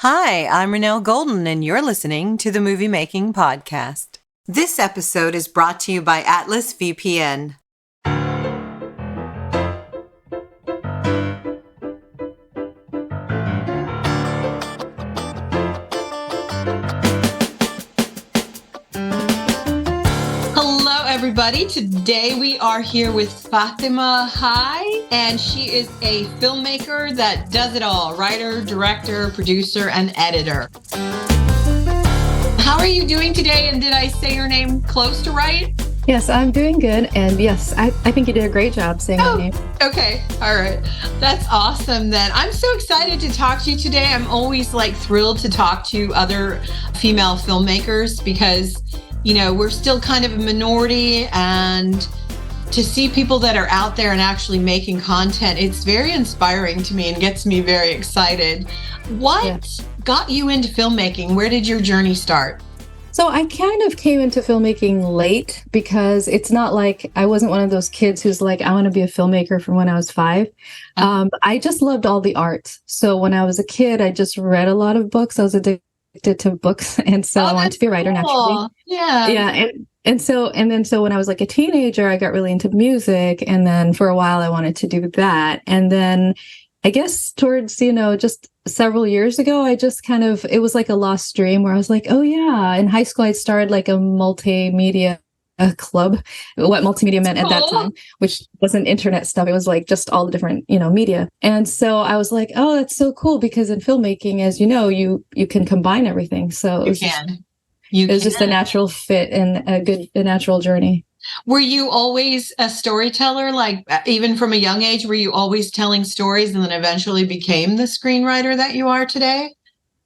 Hi, I'm Renelle Golden, and you're listening to the Movie Making Podcast. This episode is brought to you by Atlas VPN. Hello, everybody. Today we are here with Fatima Hye, and she is a filmmaker that does it all: writer, director, producer, and editor. How are you doing today? And did I say your name close to right? Yes, I'm doing good. And yes, I think you did a great job saying my name. Okay. All right. That's awesome then. I'm so excited to talk to you today. I'm always thrilled to talk to other female filmmakers because, you know, we're still kind of a minority, and to see people that are out there and actually making content, it's very inspiring to me and gets me very excited. What got you into filmmaking? Where did your journey start? So I kind of came into filmmaking late because it's not like I wasn't one of those kids who's like, I want to be a filmmaker from when I was 5. I just loved all the art. So when I was a kid, I just read a lot of books. I was addicted to books. And so I wanted to be a writer naturally. Yeah. Yeah. And so when I was like a teenager, I got really into music. And then for a while, I wanted to do that. And then I guess towards, just several years ago, I just it was like a lost dream where I was like, oh yeah. In high school, I started like a multimedia club, what multimedia meant at that time, which wasn't internet stuff. It was like just all the different, media. And so I was like, oh, that's so cool, because in filmmaking, as you know, you can combine everything. So it was just a natural fit and a natural journey. Were you always a storyteller? Even from a young age, were you always telling stories and then eventually became the screenwriter that you are today?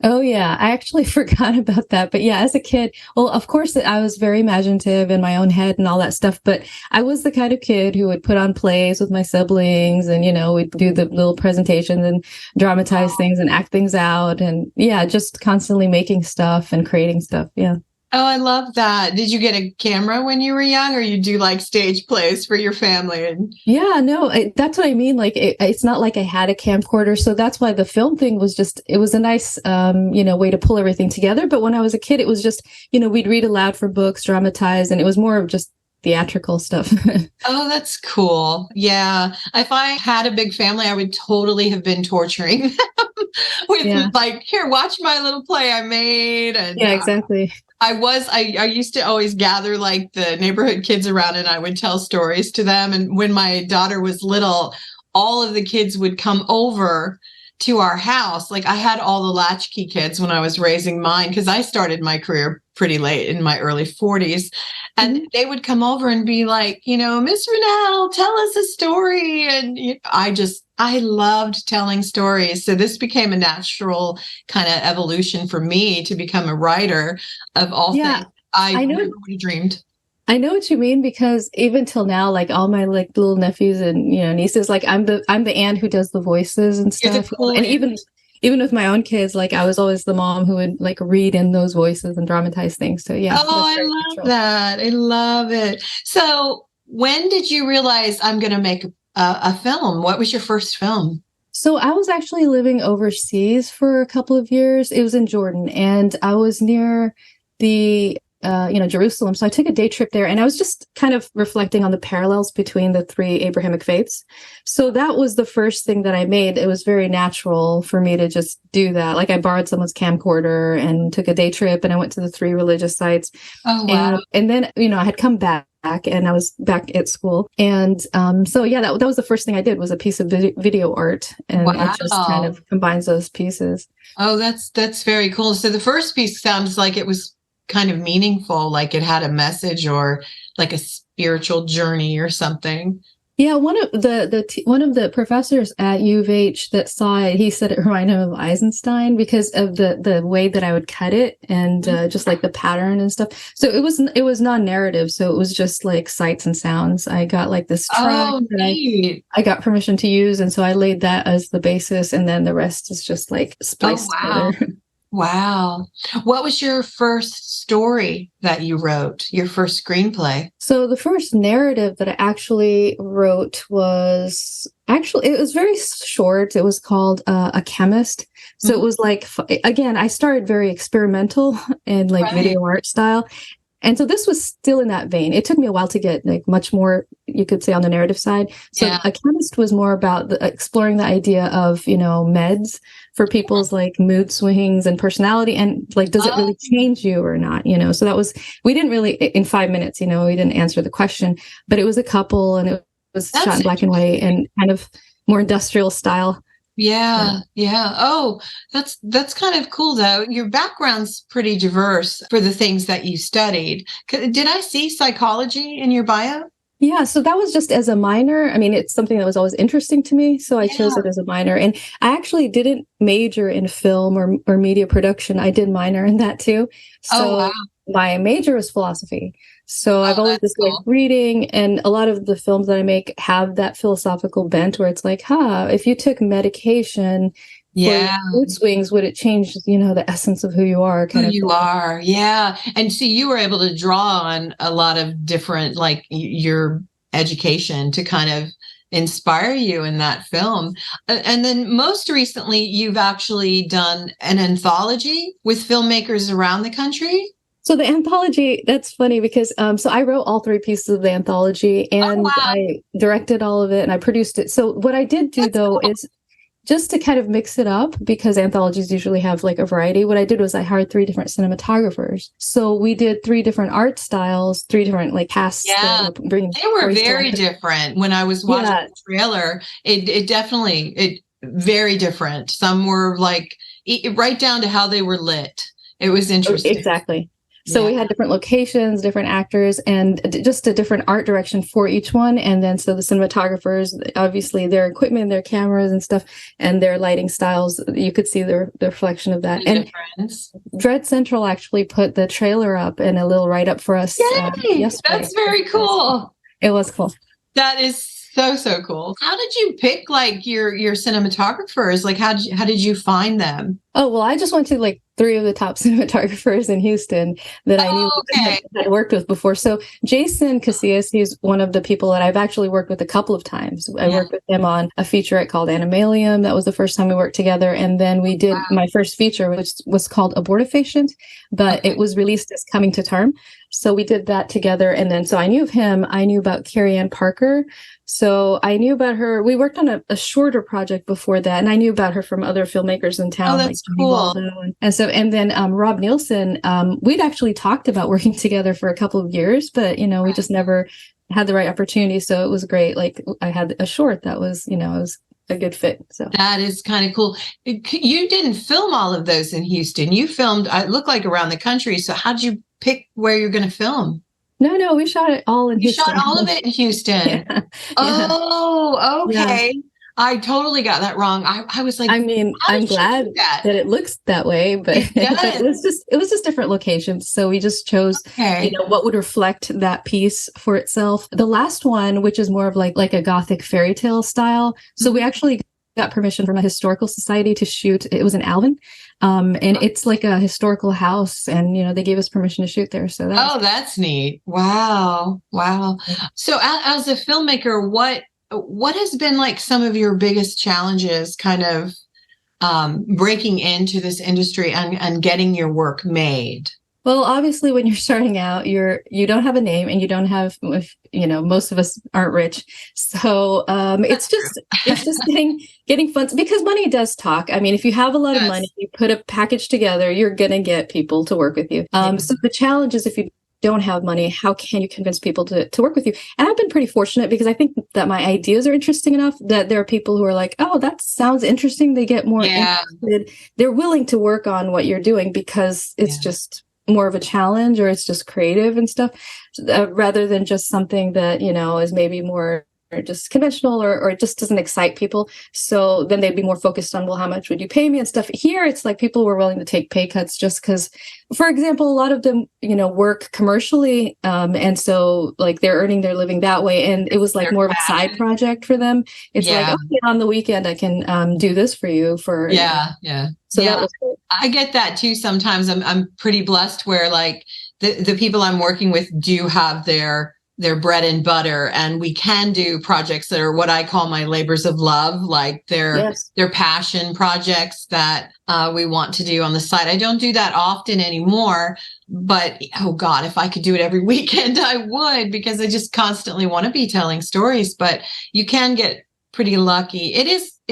Oh, yeah. I actually forgot about that. But yeah, as a kid, well, of course, I was very imaginative in my own head and all that stuff. But I was the kind of kid who would put on plays with my siblings and, we'd do the little presentations and dramatize things and act things out. And yeah, just constantly making stuff and creating stuff. Yeah. Oh, I love that. Did you get a camera when you were young, or you do stage plays for your family? Yeah, no, that's what I mean. It's not like I had a camcorder. So that's why the film thing was it was a nice, way to pull everything together. But when I was a kid, it was just, we'd read aloud for books, dramatize, and it was more of just theatrical stuff. Oh, that's cool. Yeah. If I had a big family, I would totally have been torturing them with here, watch my little play I made. And yeah, exactly. I used to always gather the neighborhood kids around, and I would tell stories to them. And when my daughter was little, all of the kids would come over to our house. I had all the latchkey kids when I was raising mine, because I started my career pretty late in my early 40s. And they would come over and be like, Miss Renelle, tell us a story. And I loved telling stories. So this became a natural kind of evolution for me to become a writer of all things I never would have dreamed. I know what you mean, because even till now, all my little nephews and nieces, I'm the aunt who does the voices and stuff. And even with my own kids, I was always the mom who would read in those voices and dramatize things. So yeah. Oh, I love that. I love it. So when did you realize I'm going to make a film? What was your first film? So I was actually living overseas for a couple of years. It was in Jordan, and I was near the Jerusalem. So I took a day trip there, and I was just kind of reflecting on the parallels between the 3 Abrahamic faiths. So that was the first thing that I made. It was very natural for me to just do that. I borrowed someone's camcorder and took a day trip, and I went to the 3 religious sites. Oh, wow. And then, I had come back and I was back at school. And so, yeah, that was the first thing I did, was a piece of video art. And it just kind of combines those pieces. Oh, that's very cool. So the first piece sounds like it was kind of meaningful, it had a message or a spiritual journey or something. Yeah, one of the professors at U of H that saw it, he said it reminded him of Eisenstein because of the way that I would cut it and just the pattern and stuff. So it was non-narrative, so it was just sights and sounds. I got this track that I got permission to use, and so I laid that as the basis, and then the rest is just spliced together. Wow. What was your first story that you wrote? Your first screenplay? So the first narrative that I actually wrote was it was very short. It was called A Chemist. So it was like, again, I started very experimental and like video art style. And so this was still in that vein. It took me a while to get like much more, you could say, on the narrative side. So A Chemist was more about exploring the idea of, you know, meds for people's like mood swings and personality, and like, does it really change you or not? You know, so that was, we didn't really, in 5 minutes, you know, we didn't answer the question, but it was a couple and it was shot in black and white and kind of more industrial style. Yeah. Oh, that's kind of cool though. Your background's pretty diverse for the things that you studied. Did I see psychology in your bio? Yeah, so that was just as a minor. I mean, it's something that was always interesting to me, so I chose it as a minor. And I actually didn't major in film or media production. I did minor in that too. So my major was philosophy. So I've always just liked reading, and a lot of the films that I make have that philosophical bent where it's like, if you took medication for mood swings, would it change, you know, the essence of who you are? Who you are. Yeah. And so you were able to draw on a lot of different, like your education to kind of inspire you in that film. And then most recently, you've actually done an anthology with filmmakers around the country. So the anthology, that's funny because so I wrote all 3 pieces of the anthology, and I directed all of it and I produced it. So what I did do is just to kind of mix it up, because anthologies usually have like a variety. What I did was I hired 3 different cinematographers. So we did 3 different art styles, 3 different like casts. Yeah, they were very different. When I was watching the trailer, it definitely very different. Some were like right down to how they were lit. It was interesting. Exactly. So we had different locations, different actors, and just a different art direction for each one. And then so the cinematographers, obviously their equipment, their cameras and stuff, and their lighting styles, you could see the reflection of that. And Dread Central actually put the trailer up and a little write-up for us yesterday. That's very cool. It was cool. That is so cool. How did you pick like your cinematographers? Like how did you find them? Oh, well, I just went to like 3 of the top cinematographers in Houston that I knew had worked with before. So Jason Casillas, he's one of the people that I've actually worked with a couple of times. I worked with him on a featurette called Animalium. That was the first time we worked together. And then we did my first feature, which was called Abortifacient, but it was released as Coming to Term. So we did that together. And then, so I knew of him. I knew about Carrie Ann Parker. So I knew about her. We worked on a shorter project before that, and I knew about her from other filmmakers in town. Oh, that's cool. And then Rob Nielsen, we'd actually talked about working together for a couple of years, but, you know, we just never had the right opportunity. So it was great. Like I had a short that was, you know, it was a good fit. So that is kind of cool. You didn't film all of those in Houston. You filmed, it looked like around the country. So how'd you pick where you're going to film? No, we shot it all in Houston. You shot all of it in Houston. Oh, okay. Yeah. I totally got that wrong. I was like, I mean, I'm glad that it looks that way, but it was just different locations. So we just chose, you know, what would reflect that piece for itself. The last one, which is more of like a Gothic fairy tale style. So we actually got permission from a historical society to shoot. It was in Alvin. And it's like a historical house, and, you know, they gave us permission to shoot there. So that's neat. Wow. So as a filmmaker, what has been like some of your biggest challenges kind of breaking into this industry and getting your work made? Well, obviously, when you're starting out, you don't have a name, and you don't have, you know, most of us aren't rich. So it's just getting funds, because money does talk. I mean, if you have a lot of money, you put a package together, you're gonna get people to work with you. So the challenge is, if you don't have money, how can you convince people to work with you? And I've been pretty fortunate, because I think that my ideas are interesting enough that there are people who are like, oh, that sounds interesting. They get more interested. They're willing to work on what you're doing, because it's just more of a challenge, or it's just creative and stuff, rather than just something that, you know, is maybe more just conventional, or it just doesn't excite people. So then they'd be more focused on, well, how much would you pay me and stuff. Here, it's like people were willing to take pay cuts just because, for example, a lot of them, work commercially. And so like they're earning their living that way. And it was like more of a side project for them. It's like, okay, on the weekend, I can do this for you for. Yeah. So that was great. I get that too. Sometimes I'm pretty blessed where like the people I'm working with do have their bread and butter, and we can do projects that are what I call my labors of love, like their passion projects that we want to do on the side. I don't do that often anymore, but oh God, if I could do it every weekend, I would, because I just constantly want to be telling stories. But you can get pretty lucky. It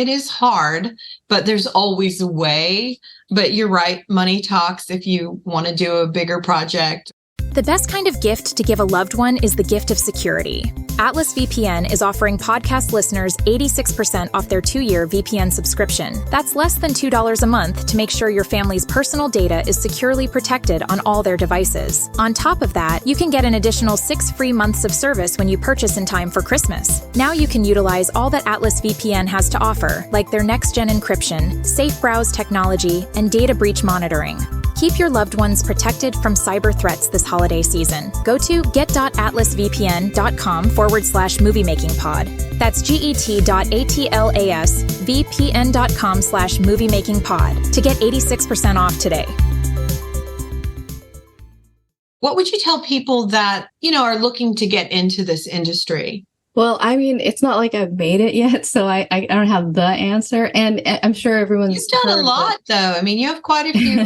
is hard, but there's always a way. But you're right, money talks if you want to do a bigger project. The best kind of gift to give a loved one is the gift of security. Atlas VPN is offering podcast listeners 86% off their 2-year VPN subscription. That's less than $2 a month to make sure your family's personal data is securely protected on all their devices. On top of that, you can get an additional 6 free months of service when you purchase in time for Christmas. Now you can utilize all that Atlas VPN has to offer, like their next-gen encryption, safe browse technology, and data breach monitoring. Keep your loved ones protected from cyber threats this holiday season. Go to get.atlasvpn.com/moviemakingpod. That's get.atlasvpn.com/moviemakingpod to get 86% off today. What would you tell people that, are looking to get into this industry? Well, I mean, it's not like I've made it yet, so I don't have the answer. And I'm sure everyone's You've done a lot, though. I mean, you have quite a few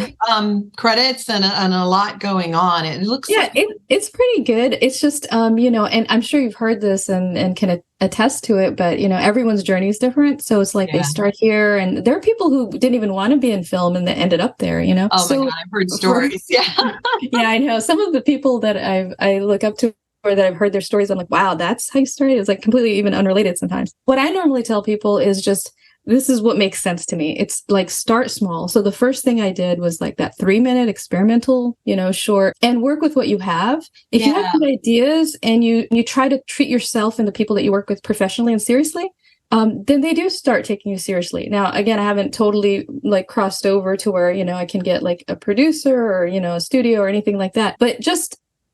credits and a lot going on. It looks like it's pretty good. It's just, and I'm sure you've heard this and can attest to it, but, everyone's journey is different. So it's like they start here, and there are people who didn't even want to be in film and they ended up there, Oh, so, my God, I've heard stories. Yeah. Yeah, I know. Some of the people that I look up to, or that I've heard their stories, I'm like, wow, that's how you started. It's like completely even unrelated sometimes. What I normally tell people is just, this is what makes sense to me. It's like, start small. So the first thing I did was like that 3-minute experimental, short, and work with what you have. If you have good ideas and you try to treat yourself and the people that you work with professionally and seriously, then they do start taking you seriously. Now, again, I haven't totally like crossed over to where, I can get like a producer or, a studio or anything like that, but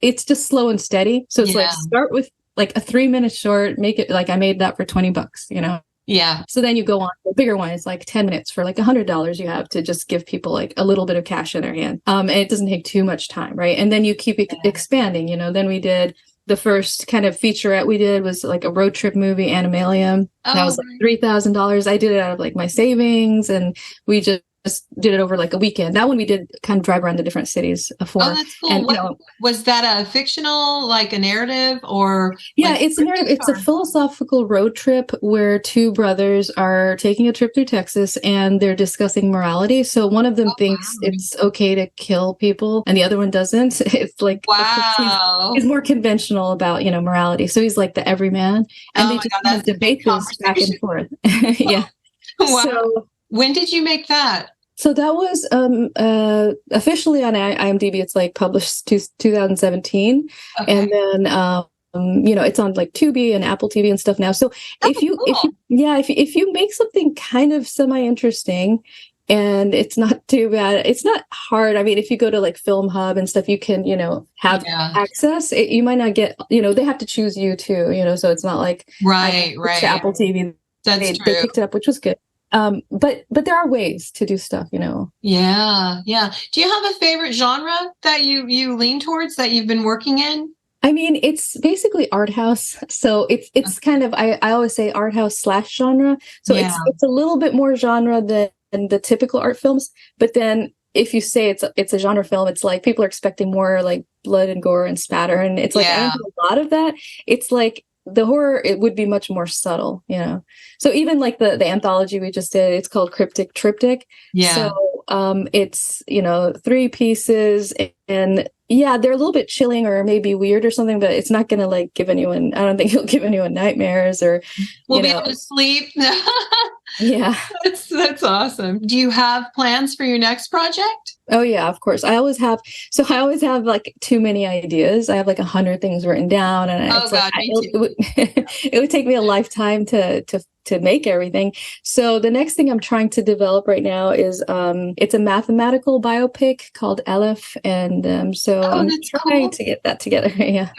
it's just slow and steady. So it's like, start with like a 3-minute short, make it like I made that for $20, Yeah. So then you go on to a bigger one. It's like 10 minutes for like $100 you have to just give people like a little bit of cash in their hand. And it doesn't take too much time. Right. And then you keep expanding, then we did the first kind of featurette we did was like a road trip movie, Animalium. That was like $3,000. I did it out of like my savings, and we just did it over like a weekend. That one we did kind of drive around the different cities for. Oh, that's cool. And, was that a fictional, like a narrative, or? Yeah, it's a narrative. It's a philosophical road trip where 2 brothers are taking a trip through Texas and they're discussing morality. So one of them thinks it's okay to kill people and the other one doesn't. It's like, he's more conventional about, morality. So he's like the everyman, and they just kind of debate this back and forth. Yeah. Wow. So when did you make that? So that was officially on IMDb. It's like published 2017, and then it's on like Tubi and Apple TV and stuff now. So if you make something kind of semi-interesting and it's not too bad, it's not hard. I mean, if you go to like Film Hub and stuff, you can have access. You might not get they have to choose you too. So it's not like right. Apple TV. That's true. They picked it up, which was good. But there are ways to do stuff, Yeah. Do you have a favorite genre that you lean towards that you've been working in? I mean, it's basically Arthouse. So it's kind of, I always say Arthouse / genre. So it's a little bit more genre than the typical art films. But then if you say it's a genre film, it's like people are expecting more like blood and gore and spatter. And it's like, I don't do a lot of that. It's like, the horror, it would be much more subtle, So even like the anthology we just did, it's called Cryptic Triptych. Yeah. So it's 3 pieces, and they're a little bit chilling or maybe weird or something, but it's not gonna like give anyone. I don't think it'll give anyone nightmares or be able to sleep. Yeah. That's awesome. Do you have plans for your next project? Oh yeah, of course. I always have like too many ideas. I have like 100 things written down, and Oh it's like God, me it too. would, it would take me a lifetime to make everything. So the next thing I'm trying to develop right now is it's a mathematical biopic called Aleph, and so Oh, I'm that's trying cool. to get that together. Yeah.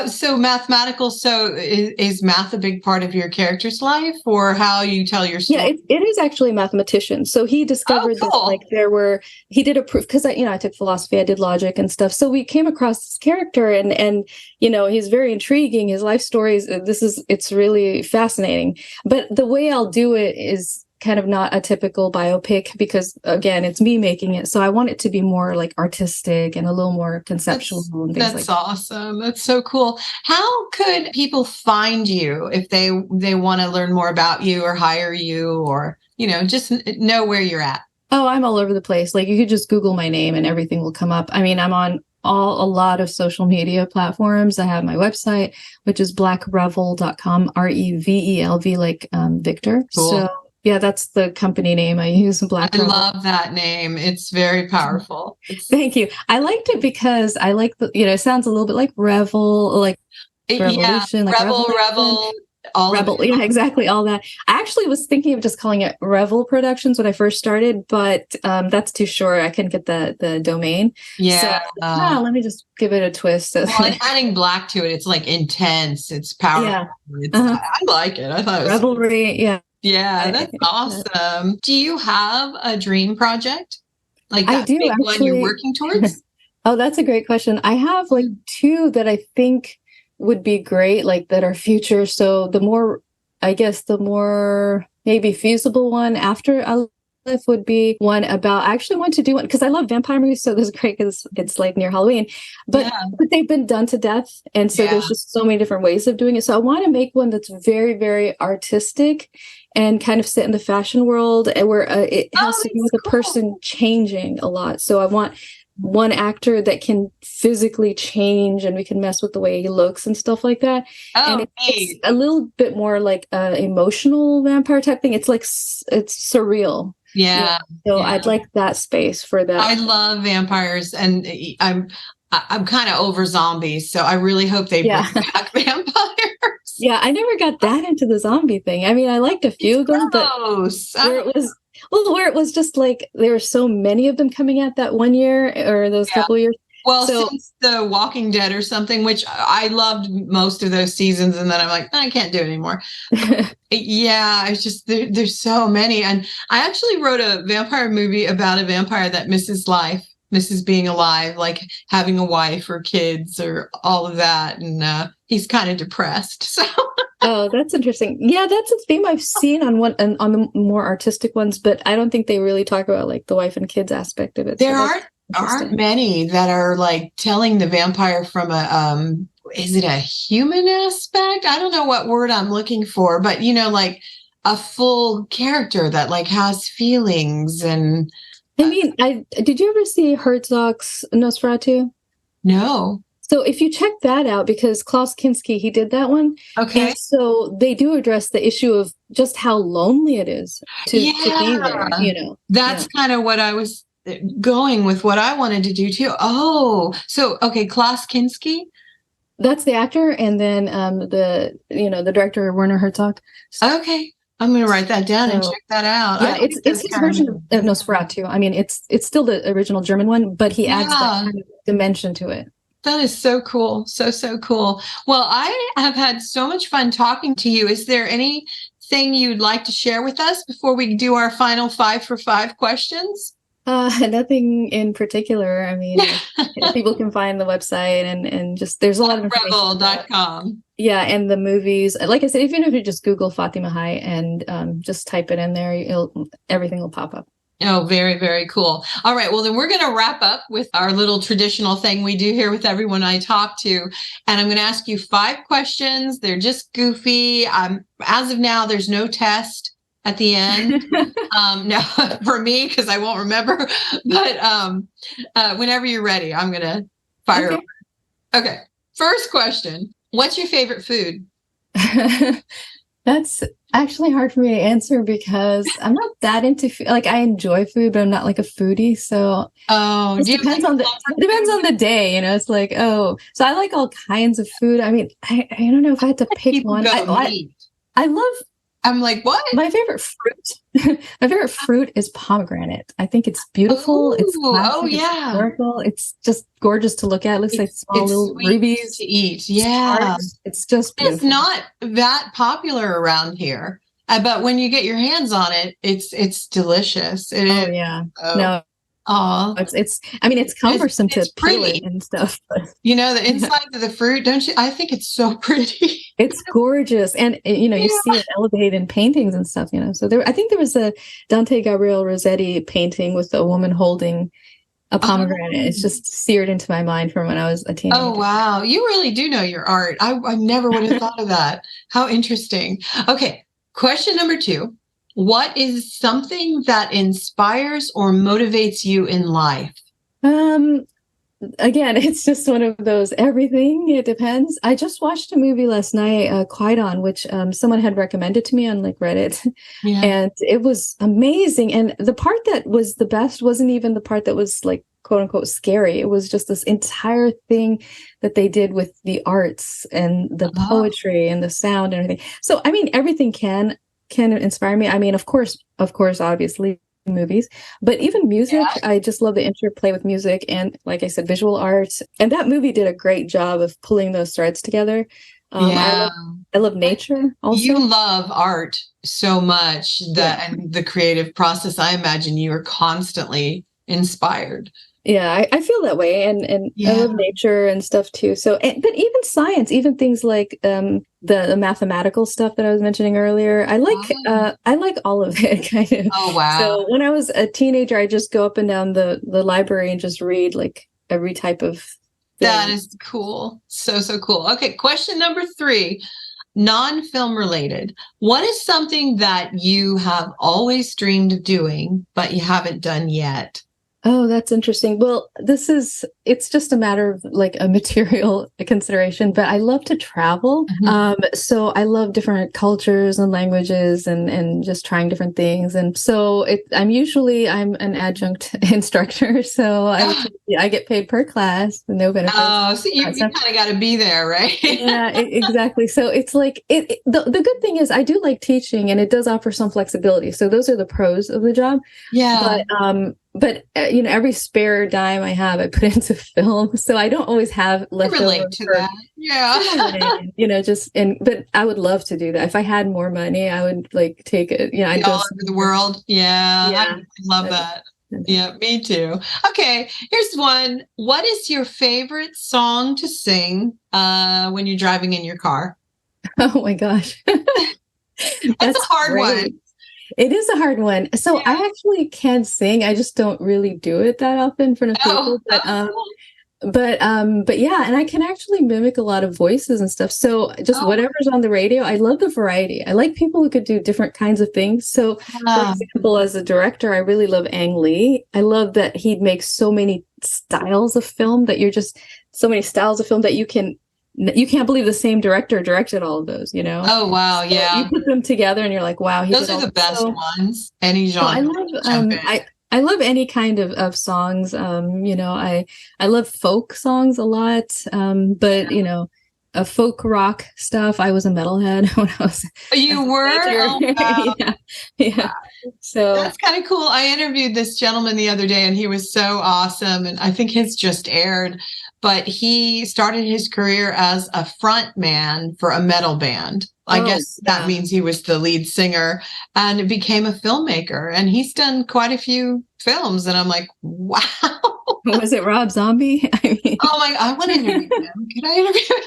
So mathematical. So is math a big part of your character's life, or how you tell your Yeah, story? it is actually a mathematician. So he Oh, discovered that like cool. he did a proof because I took philosophy, I did logic and stuff. So we came across this character, and he's very intriguing. His life stories, it's really fascinating. But the way I'll do it is kind of not a typical biopic because again, it's me making it. So I want it to be more like artistic and a little more conceptual and things like That's that. awesome. That's so cool. How could people find you if they want to learn more about you or hire you, or just know where you're at? Oh, I'm all over the place. Like you could just Google my name and everything will come up. I mean, I'm on a lot of social media platforms. I have my website, which is blackrevel.com, REVELV, like Victor. Cool. So yeah, that's the company name I use, Black I Revel. love that name. It's very powerful. Thank you. I liked it because I like it sounds a little bit like Revel, like Yeah, revolution, like Rebel, revelation. all of Rebel, it. yeah, exactly, all that. I actually was thinking of just calling it Revel Productions when I first started, but that's too short. I couldn't get the domain. Yeah. So let me just give it a twist. Well, and adding black to it, it's like intense. It's powerful. Yeah. I like it. I thought it was. Revelry, yeah. Yeah, that's awesome. Do you have a dream project? Like I that do big one you're actually. working towards? Oh, that's a great question. I have like two that I think would be great, like that are future. So the more maybe feasible one after Aleph would be one about, I actually want to do one because I love vampire movies. So this is great because it's like near Halloween, but they've been done to death. And so there's just so many different ways of doing it. So I want to make one that's very, very artistic and kind of set in the fashion world, and where it has to do with a person changing a lot. So I want one actor that can physically change, and we can mess with the way he looks and stuff like that. And it's a little bit more like emotional vampire type thing. It's like it's surreal. Yeah. So I'd like that space for that. I love vampires, and I'm kind of over zombies, so I really hope they bring back vampires. Yeah, I never got that into the zombie thing. I mean, I liked a few of them, but where it was just like there were so many of them coming out that one year or those couple of years. Well, since The Walking Dead or something, which I loved most of those seasons, and then I'm like, I can't do it anymore. Yeah, it's just there's so many. And I actually wrote a vampire movie about a vampire that misses life, misses being alive, like having a wife or kids or all of that. And he's kind of depressed. So. Oh, that's interesting. Yeah, that's a theme I've seen on the more artistic ones, but I don't think they really talk about like the wife and kids aspect of it. There aren't many that are like telling the vampire from is it a human aspect? I don't know what word I'm looking for, but like a full character that like has feelings. And I mean, did you ever see Herzog's Nosferatu? No. So if you check that out, because Klaus Kinski, he did that one. Okay. And so they do address the issue of just how lonely it is to be there, That's kind of what I was going with, what I wanted to do too. Oh, so, okay. Klaus Kinski. That's the actor. And then the director, Werner Herzog. Okay. I'm going to write that down and check that out. Yeah, it's his version of Nosferatu. I mean, it's still the original German one, but he adds that kind of dimension to it. That is so cool. So cool. Well, I have had so much fun talking to you. Is there anything you'd like to share with us before we do our final 5 for 5 questions? Nothing in particular. I mean, people can find the website and just, there's a lot of information. Revel.com. Yeah. And the movies, like I said, even if you just Google Fatima Hye and just type it in there, everything will pop up. Oh, very, very cool. All right. Well, then we're going to wrap up with our little traditional thing we do here with everyone I talk to. And I'm going to ask you 5 questions. They're just goofy. As of now, there's no test at the end. No, for me, because I won't remember. But whenever you're ready, I'm going to fire over. Okay. First question. What's your favorite food? That's actually hard for me to answer because I'm not that into food. Like I enjoy food, but I'm not like a foodie. So Oh, it do you depends like on it depends on the day, It's like, oh, so I like all kinds of food. I mean, I don't know if I had to pick people one. go meat? I love I'm like, what? my favorite fruit. My favorite fruit is pomegranate. I think it's beautiful. It's Ooh, classic. oh It's yeah. historical. It's just gorgeous to look at. It looks like small It's little sweet rubies. to eat. Yeah. It's just It's beautiful. not that popular around here. But when you get your hands on it, it's delicious. It Oh is. yeah. Oh, No, aw. it's I mean it's cumbersome to It's peel it pretty. and stuff, but You know, the inside of the fruit, don't you? I think it's so pretty. it's gorgeous. And you Yeah. see it elevated in paintings and stuff, So I think there was a Dante Gabriel Rossetti painting with a woman holding a pomegranate. It's Oh. just seared into my mind from when I was a teenager. Oh, wow. You really do know your art. I never would have thought of that. How interesting. Okay. Question number 2. What is something that inspires or motivates you in life? Again, it's just one of those everything. It depends. I just watched a movie last night, Qui-Gon, which someone had recommended to me on like Reddit, Yeah. and it was amazing. And the part that was the best wasn't even the part that was like quote unquote scary. It was just this entire thing that they did with the arts and the poetry and the sound and everything. So I mean, everything can inspire me. I mean, of course, obviously movies, but even music. Yeah. I just love the interplay with music and, like I said, visual art. And that movie did a great job of pulling those threads together. Yeah. I love nature also. You love art so much that and the creative process. I imagine you are constantly inspired. Yeah, I feel that way, and I love nature and stuff too. So, but even science, even things like the mathematical stuff that I was mentioning earlier, I like all of it kind of. Oh wow! So when I was a teenager, I just go up and down the library and just read like every type of thing. That is cool. So cool. Okay, question number 3, non-film related. What is something that you have always dreamed of doing but you haven't done yet? Oh, that's interesting. Well, it's just a matter of like a material consideration, but I love to travel. Mm-hmm. So I love different cultures and languages and just trying different things. And so I'm an adjunct instructor. So I get paid per class, no benefits. Oh, so you kind of got to be there, right? Yeah, exactly. So it's like the good thing is I do like teaching and it does offer some flexibility. So those are the pros of the job. Yeah. But every spare dime I have, I put into film. So I don't always have leftover. Relate to that. Yeah. But I would love to do that. If I had more money, I would like take it. I'd all over the world. Yeah. I love that. Yeah, me too. Okay, here's one. What is your favorite song to sing when you're driving in your car? Oh my gosh. That's a hard one. It is a hard one. So I actually can sing. I just don't really do it that often in front of people. But yeah, and I can actually mimic a lot of voices and stuff. So just whatever's on the radio, I love the variety. I like people who could do different kinds of things. So for example, as a director, I really love Ang Lee. I love that he makes so many styles of film that you can't believe the same director directed all of those, Oh, wow. So yeah. you put them together and you're like, wow. Those are the best ones. Any genre. I love any kind of songs. I love folk songs a lot. But a folk rock stuff. I was a metalhead when I was. You were? Oh, wow. Yeah. So that's kind of cool. I interviewed this gentleman the other day and he was so awesome. And I think his just aired, but he started his career as a front man for a metal band. I guess that means he was the lead singer and became a filmmaker. And he's done quite a few films. And I'm like, wow. Was it Rob Zombie? Oh my! I want to interview him. Could I interview him?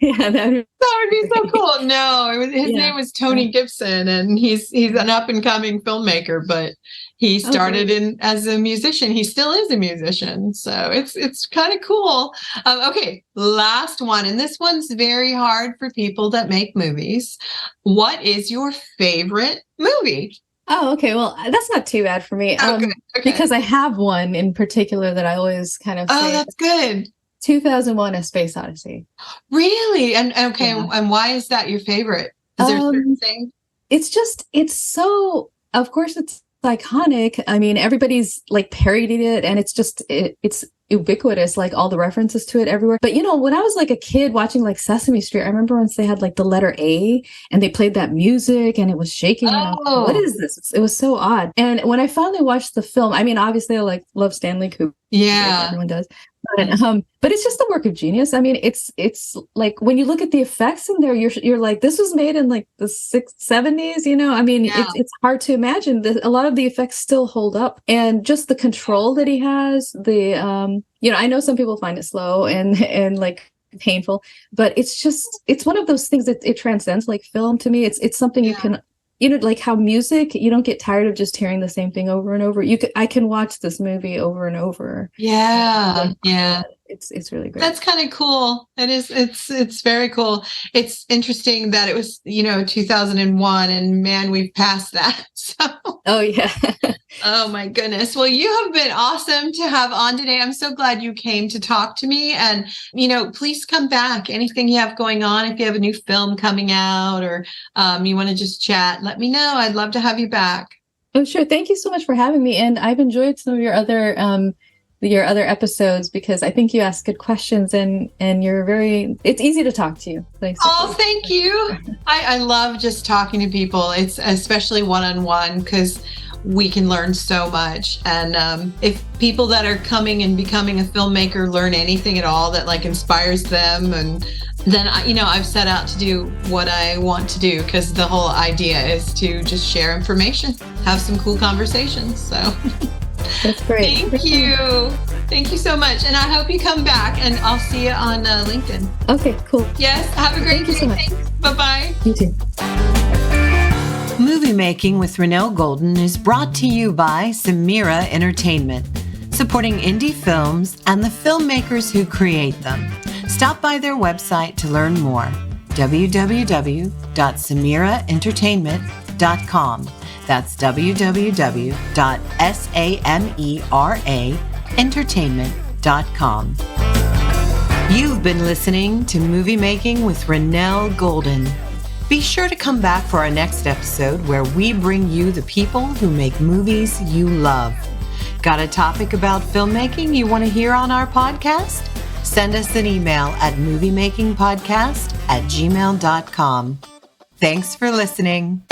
Yeah, that would be so cool. No, his name was Tony Gibson, and he's an up and coming filmmaker. But he started as a musician. He still is a musician, so it's kind of cool. Okay, last one, and this one's very hard for people that make movies. What is your favorite movie? Oh, okay. Well, that's not too bad for me. Okay. Because I have one in particular that I always kind of say. Oh, that's good. 2001: A Space Odyssey. Really? And okay. Yeah. And why is that your favorite? Is there a certain thing? It's so, of course it's iconic. I mean, everybody's like parodied it, and it's ubiquitous, like all the references to it everywhere. But when I was like a kid watching like Sesame Street, I remember once they had like the letter A and they played that music and it was shaking. Oh. What is this? It was so odd. And when I finally watched the film, I mean, obviously I like love Stanley Kubrick. Yeah. Everyone does. But it's just a work of genius. I mean, it's like when you look at the effects in there, you're like, this was made in like the 70s, I mean, it's hard to imagine that a lot of the effects still hold up, and just the control that he has, I know some people find it slow and like painful, but it's one of those things that it transcends like film to me. It's something you can, like how music, you don't get tired of just hearing the same thing over and over. I can watch this movie over and over. Yeah. Yeah. It's really great. That's kind of cool. It is. It's very cool. It's interesting that it was, 2001, and man, we've passed that. So. Oh yeah. Oh my goodness. Well, you have been awesome to have on today. I'm so glad you came to talk to me, and, please come back. Anything you have going on, if you have a new film coming out, or you want to just chat, let me know. I'd love to have you back. Oh, sure. Thank you so much for having me. And I've enjoyed some of your other episodes, because I think you ask good questions, and it's easy to talk to you. Thanks. Oh, thank you. I love just talking to people. It's especially one-on-one, because we can learn so much. And if people that are coming and becoming a filmmaker learn anything at all that like inspires them, and then, I've set out to do what I want to do, because the whole idea is to just share information, have some cool conversations. So that's great. Thank you. Thank you so much. And I hope you come back, and I'll see you on LinkedIn. Okay, cool. Yes. Have a great day. Thank you so much. Thanks. Bye-bye. You too. Movie Making with Renelle Golden is brought to you by Samira Entertainment, supporting indie films and the filmmakers who create them. Stop by their website to learn more. www.samiraentertainment.com. That's www.samiraentertainment.com. You've been listening to Movie Making with Renelle Golden. Be sure to come back for our next episode, where we bring you the people who make movies you love. Got a topic about filmmaking you want to hear on our podcast? Send us an email at moviemakingpodcast@gmail.com. Thanks for listening.